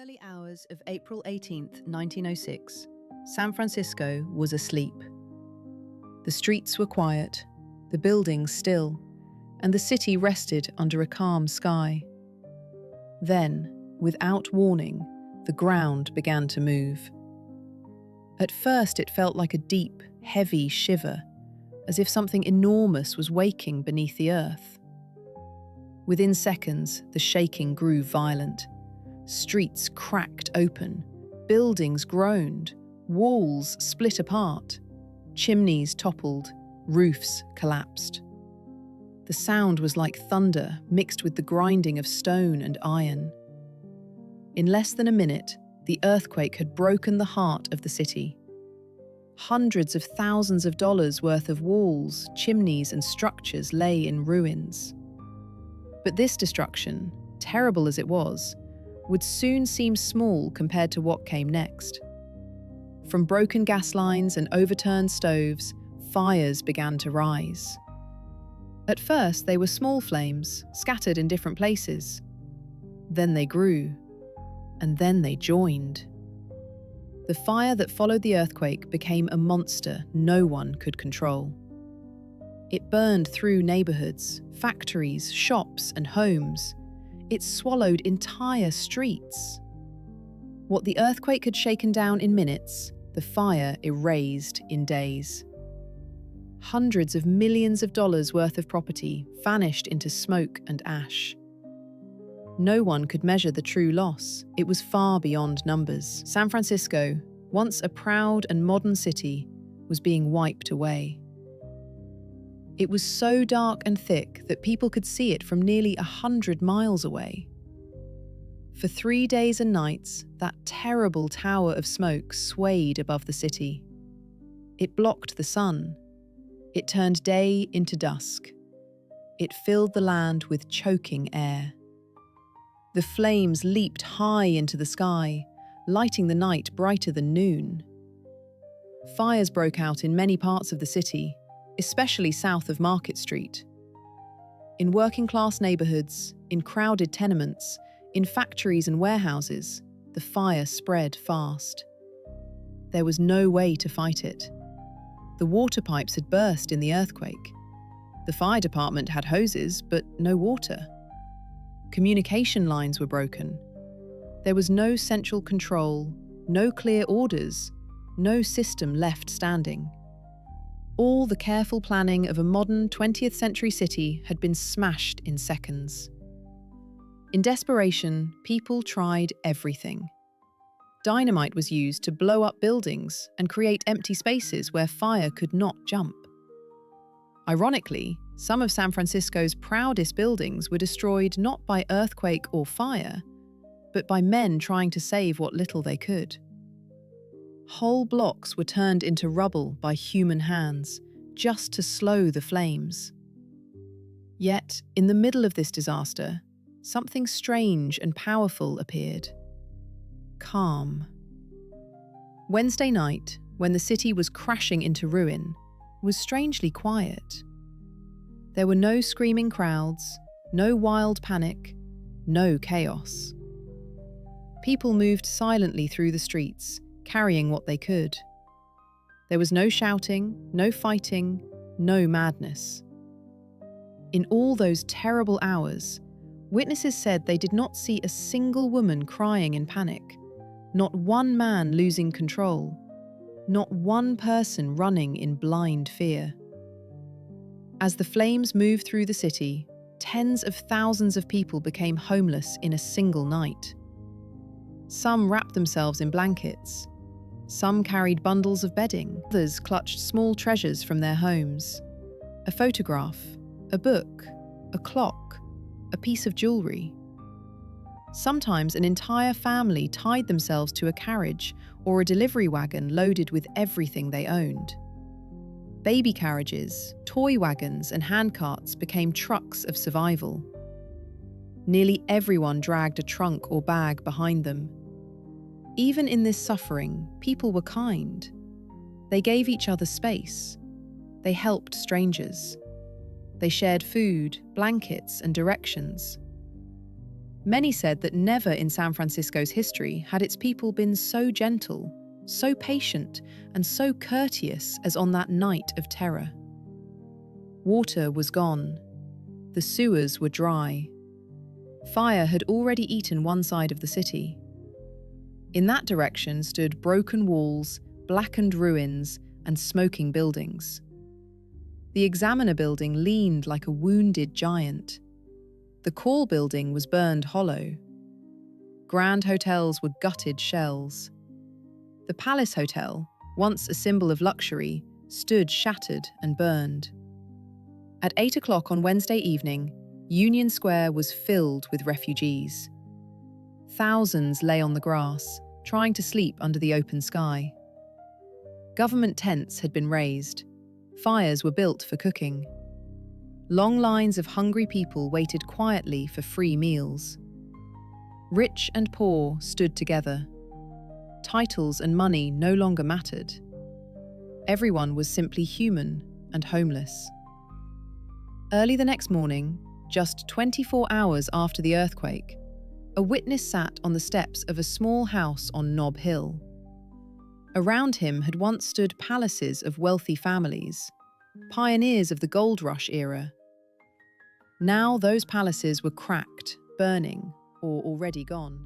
early hours of April 18th, 1906, San Francisco was asleep. The streets were quiet, the buildings still, and the city rested under a calm sky. Then, without warning, the ground began to move. At first it felt like a deep, heavy shiver, as if something enormous was waking beneath the earth. Within seconds, the shaking grew violent. Streets cracked open, buildings groaned, walls split apart, chimneys toppled, roofs collapsed. The sound was like thunder mixed with the grinding of stone and iron. In less than a minute, the earthquake had broken the heart of the city. Hundreds of thousands of dollars worth of walls, chimneys, and structures lay in ruins. But this destruction, terrible as it was, would soon seem small compared to what came next. From broken gas lines and overturned stoves, fires began to rise. At first, they were small flames, scattered in different places. Then they grew, and then they joined. The fire that followed the earthquake became a monster no one could control. It burned through neighborhoods, factories, shops, and homes. It swallowed entire streets. What the earthquake had shaken down in minutes, the fire erased in days. Hundreds of millions of dollars worth of property vanished into smoke and ash. No one could measure the true loss. It was far beyond numbers. San Francisco, once a proud and modern city, was being wiped away. It was so dark and thick that people could see it from nearly 100 miles away. For 3 days and nights, that terrible tower of smoke swayed above the city. It blocked the sun. It turned day into dusk. It filled the land with choking air. The flames leaped high into the sky, lighting the night brighter than noon. Fires broke out in many parts of the city, especially south of Market Street. In working-class neighborhoods, in crowded tenements, in factories and warehouses, the fire spread fast. There was no way to fight it. The water pipes had burst in the earthquake. The fire department had hoses, but no water. Communication lines were broken. There was no central control, no clear orders, no system left standing. All the careful planning of a modern 20th century city had been smashed in seconds. In desperation, people tried everything. Dynamite was used to blow up buildings and create empty spaces where fire could not jump. Ironically, some of San Francisco's proudest buildings were destroyed not by earthquake or fire, but by men trying to save what little they could. Whole blocks were turned into rubble by human hands, just to slow the flames. Yet, in the middle of this disaster, something strange and powerful appeared. Calm. Wednesday night, when the city was crashing into ruin, was strangely quiet. There were no screaming crowds, no wild panic, no chaos. People moved silently through the streets, carrying what they could. There was no shouting, no fighting, no madness. In all those terrible hours, witnesses said they did not see a single woman crying in panic, not one man losing control, not one person running in blind fear. As the flames moved through the city, tens of thousands of people became homeless in a single night. Some wrapped themselves in blankets. Some carried bundles of bedding. Others clutched small treasures from their homes. A photograph, a book, a clock, a piece of jewelry. Sometimes an entire family tied themselves to a carriage or a delivery wagon loaded with everything they owned. Baby carriages, toy wagons, and handcarts became trucks of survival. Nearly everyone dragged a trunk or bag behind them. Even in this suffering, people were kind. They gave each other space. They helped strangers. They shared food, blankets, and directions. Many said that never in San Francisco's history had its people been so gentle, so patient, and so courteous as on that night of terror. Water was gone. The sewers were dry. Fire had already eaten one side of the city. In that direction stood broken walls, blackened ruins, and smoking buildings. The Examiner building leaned like a wounded giant. The Call building was burned hollow. Grand hotels were gutted shells. The Palace Hotel, once a symbol of luxury, stood shattered and burned. At 8 o'clock on Wednesday evening, Union Square was filled with refugees. Thousands lay on the grass, trying to sleep under the open sky. Government tents had been raised. Fires were built for cooking. Long lines of hungry people waited quietly for free meals. Rich and poor stood together. Titles and money no longer mattered. Everyone was simply human and homeless. Early the next morning, just 24 hours after the earthquake, a witness sat on the steps of a small house on Nob Hill. Around him had once stood palaces of wealthy families, pioneers of the gold rush era. Now those palaces were cracked, burning, or already gone.